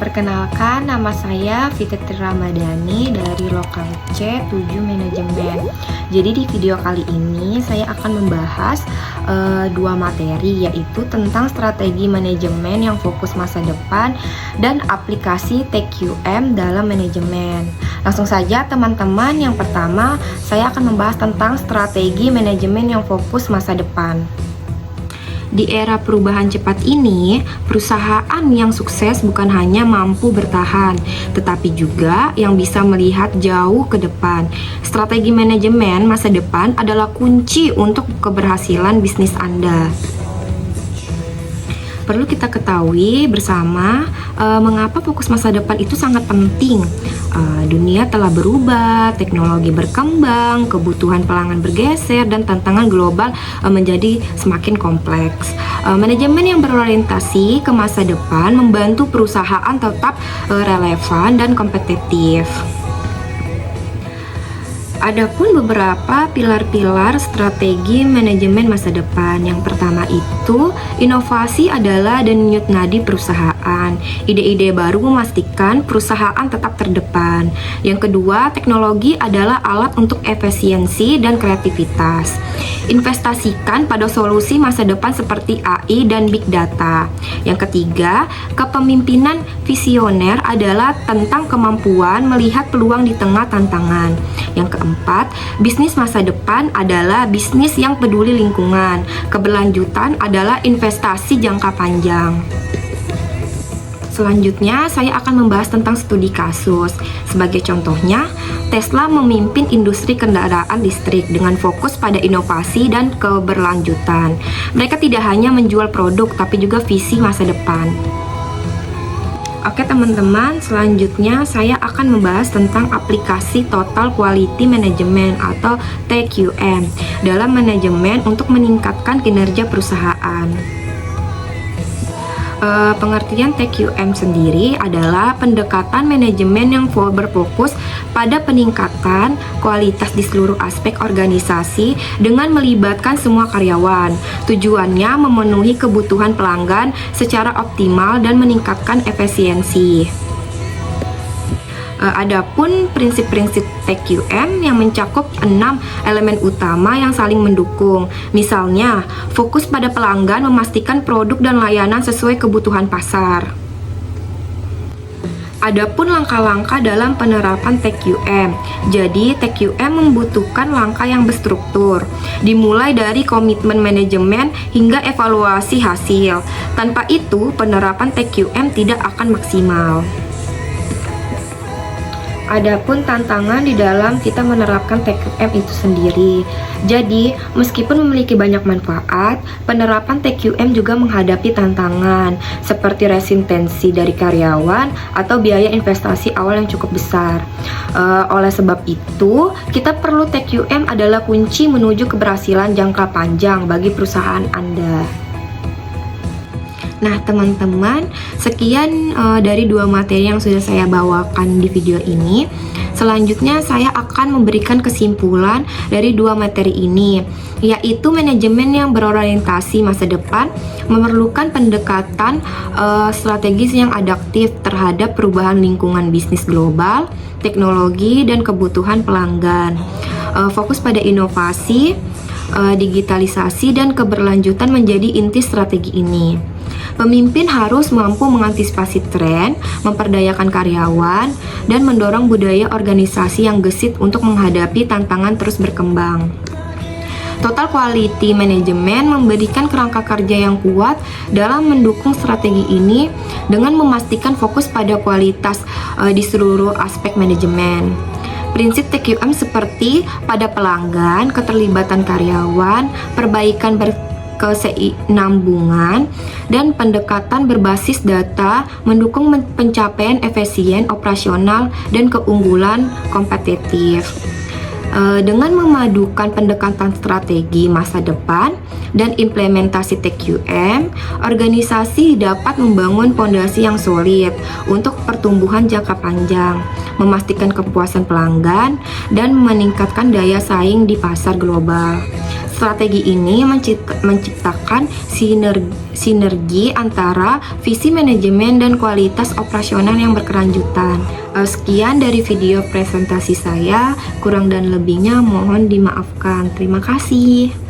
Perkenalkan, nama saya Fitri Ramadhani dari Lokal C7 Manajemen. Jadi di video kali ini saya akan membahas dua materi, yaitu tentang strategi manajemen yang fokus masa depan dan aplikasi TQM dalam manajemen. Langsung saja teman-teman, yang pertama saya akan membahas tentang strategi manajemen yang fokus masa depan. Di era perubahan cepat ini, perusahaan yang sukses bukan hanya mampu bertahan, tetapi juga yang bisa melihat jauh ke depan. Strategi manajemen masa depan adalah kunci untuk keberhasilan bisnis Anda. Perlu kita ketahui bersama mengapa fokus masa depan itu sangat penting. Dunia telah berubah, teknologi berkembang, kebutuhan pelanggan bergeser, dan tantangan global menjadi semakin kompleks. Manajemen yang berorientasi ke masa depan membantu perusahaan tetap relevan dan kompetitif. Adapun beberapa pilar-pilar strategi manajemen masa depan. Yang pertama itu, inovasi adalah denyut nadi perusahaan. Ide-ide baru memastikan perusahaan tetap terdepan. Yang kedua, teknologi adalah alat untuk efisiensi dan kreativitas. Investasikan pada solusi masa depan seperti AI dan Big Data. Yang ketiga, kepemimpinan visioner adalah tentang kemampuan melihat peluang di tengah tantangan. Yang keempat, bisnis masa depan adalah bisnis yang peduli lingkungan. Keberlanjutan adalah investasi jangka panjang. Selanjutnya, saya akan membahas tentang studi kasus. Sebagai contohnya, Tesla memimpin industri kendaraan listrik dengan fokus pada inovasi dan keberlanjutan. Mereka tidak hanya menjual produk, tapi juga visi masa depan. Oke teman-teman, selanjutnya saya akan membahas tentang aplikasi Total Quality Management atau TQM dalam manajemen untuk meningkatkan kinerja perusahaan. Pengertian TQM sendiri adalah pendekatan manajemen yang berfokus pada peningkatan kualitas di seluruh aspek organisasi dengan melibatkan semua karyawan. Tujuannya memenuhi kebutuhan pelanggan secara optimal dan meningkatkan efisiensi. Adapun prinsip-prinsip TQM yang mencakup 6 elemen utama yang saling mendukung. Misalnya, fokus pada pelanggan, memastikan produk dan layanan sesuai kebutuhan pasar. Adapun langkah-langkah dalam penerapan TQM. Jadi, TQM membutuhkan langkah yang berstruktur, dimulai dari komitmen manajemen hingga evaluasi hasil. Tanpa itu, penerapan TQM tidak akan maksimal. Adapun tantangan di dalam kita menerapkan TQM itu sendiri. Jadi, meskipun memiliki banyak manfaat, penerapan TQM juga menghadapi tantangan seperti resistensi dari karyawan atau biaya investasi awal yang cukup besar. Oleh sebab itu, kita perlu TQM adalah kunci menuju keberhasilan jangka panjang bagi perusahaan Anda. Nah teman-teman, sekian dari dua materi yang sudah saya bawakan di video ini. Selanjutnya saya akan memberikan kesimpulan dari dua materi ini, yaitu manajemen yang berorientasi masa depan memerlukan pendekatan strategis yang adaptif terhadap perubahan lingkungan bisnis global, teknologi, dan kebutuhan pelanggan. Fokus pada inovasi, digitalisasi, dan keberlanjutan menjadi inti strategi ini. Pemimpin harus mampu mengantisipasi tren, memperdayakan karyawan, dan mendorong budaya organisasi yang gesit untuk menghadapi tantangan terus berkembang. Total Quality Management memberikan kerangka kerja yang kuat dalam mendukung strategi ini dengan memastikan fokus pada kualitas di seluruh aspek manajemen. Prinsip TQM seperti pada pelanggan, keterlibatan karyawan, perbaikan berkesinambungan, dan pendekatan berbasis data mendukung pencapaian efisien operasional dan keunggulan kompetitif. Dengan memadukan pendekatan strategi masa depan dan implementasi TQM, organisasi dapat membangun fondasi yang solid untuk pertumbuhan jangka panjang, memastikan kepuasan pelanggan, dan meningkatkan daya saing di pasar global. Strategi ini menciptakan sinergi antara visi manajemen dan kualitas operasional yang berkelanjutan. Sekian dari video presentasi saya, kurang dan lebihnya mohon dimaafkan. Terima kasih.